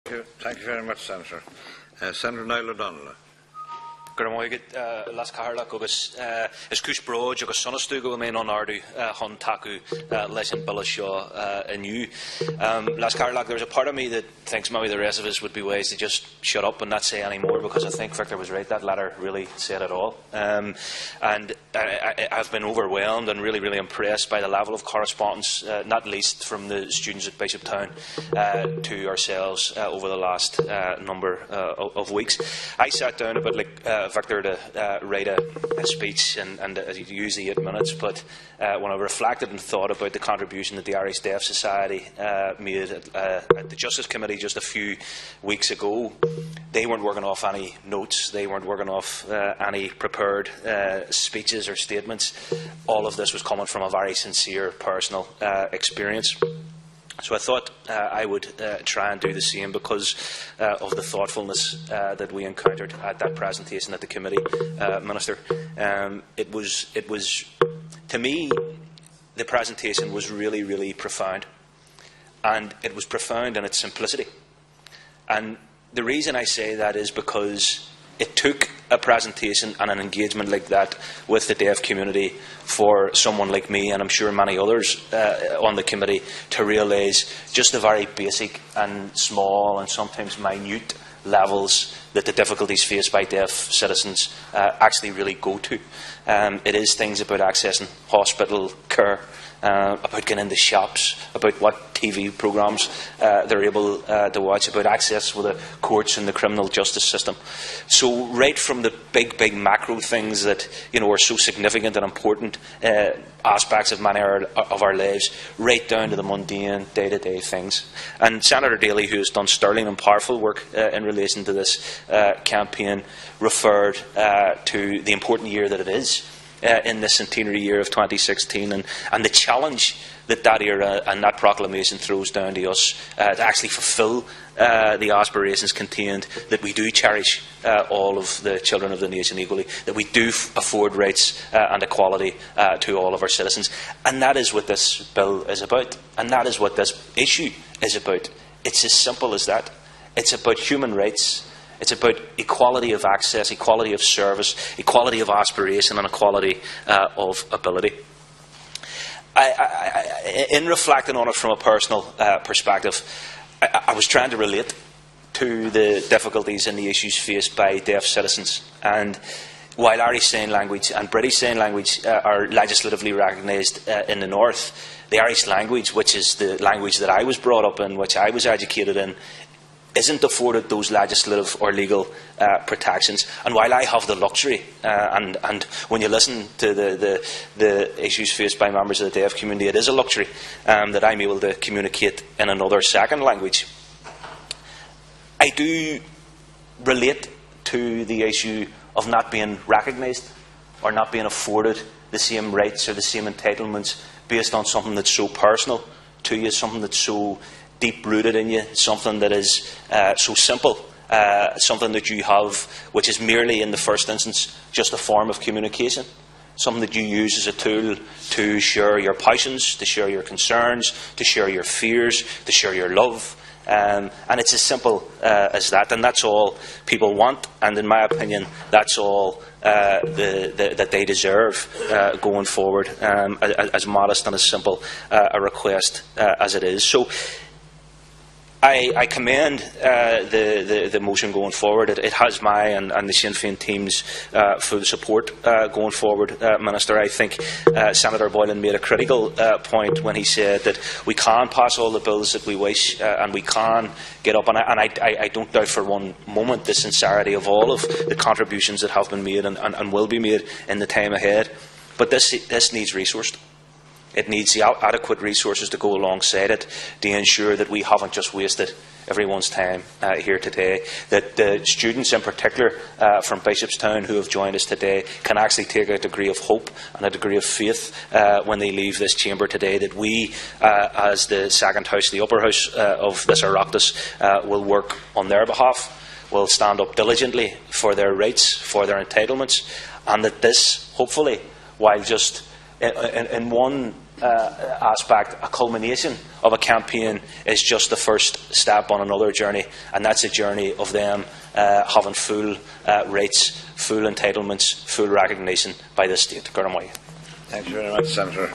Thank you very much, Senator. Senator O'Donnell. Gurmoigit las Carlac agus is Cush Broad agus Sonastu go main on Ardu Hon Taku Lesson Billishaw anew. Las Carlac, there's a part of me that thinks maybe the rest of us would be ways to just shut up and not say any more, because I think Victor was right, that letter really said it all. And I've been overwhelmed and really, really impressed by the level of correspondence, not least from the students at Bishopstown to ourselves over the last number of weeks. I sat down a bit like Victor to write a speech and use the 8 minutes, but when I reflected and thought about the contribution that the Irish Deaf Society made at the Justice Committee just a few weeks ago, they weren't working off any notes, they weren't working off any prepared speeches or statements. All of this was coming from a very sincere personal experience. So I thought I would try and do the same because of the thoughtfulness that we encountered at that presentation at the committee, Minister. It was, to me, the presentation was really, really profound. And it was profound in its simplicity. And the reason I say that is because it took a presentation and an engagement like that with the deaf community for someone like me, and I'm sure many others on the committee, to realise just the very basic and small and sometimes minute levels that the difficulties faced by deaf citizens actually really go to. It is things about accessing hospital care, about getting into shops, about what TV programmes they're able to watch, about access with the courts and the criminal justice system. So right from the big macro things that are so significant and important aspects of many of our lives, right down to the mundane day-to-day things. And Senator Daly, who has done sterling and powerful work in relation to this campaign, referred to the important year that it is in the centenary year of 2016 and the challenge that era and that proclamation throws down to us to actually fulfil the aspirations contained, that we do cherish all of the children of the nation equally, that we do afford rights and equality to all of our citizens. And that is what this bill is about, and that is what this issue is about. It's as simple as that. It's about human rights. It's about equality of access, equality of service, equality of aspiration and equality of ability. In reflecting on it from a personal perspective, I was trying to relate to the difficulties and the issues faced by deaf citizens. And while Irish Sign Language and British Sign Language are legislatively recognised in the North, the Irish language, which is the language that I was brought up in, which I was educated in, isn't afforded those legislative or legal protections. And while I have the luxury, and when you listen to the issues faced by members of the deaf community, it is a luxury that I'm able to communicate in another second language, I do relate to the issue of not being recognised or not being afforded the same rights or the same entitlements based on something that's so personal to you, something that's so deep-rooted in you, something that is so simple, something that you have which is merely in the first instance just a form of communication, something that you use as a tool to share your passions, to share your concerns, to share your fears, to share your love. And it's as simple as that, and that's all people want, and in my opinion that's all that they deserve going forward, as modest and as simple a request as it is. So I commend the motion going forward. It has my and the Sinn Féin team's full support going forward, Minister. I think Senator Boylan made a critical point when he said that we can pass all the bills that we wish and we can get up. And I don't doubt for one moment the sincerity of all of the contributions that have been made and will be made in the time ahead. But this needs resourced. It needs the adequate resources to go alongside it to ensure that we haven't just wasted everyone's time here today, that the students in particular from Bishopstown who have joined us today can actually take a degree of hope and a degree of faith when they leave this chamber today, that we as the second house, the upper house of this Oireachtas, will work on their behalf, will stand up diligently for their rights, for their entitlements, and that this, hopefully, while just in one aspect, a culmination of a campaign is just the first step on another journey, and that's a journey of them having full rights, full entitlements, full recognition by the state. Thank you very much, Senator.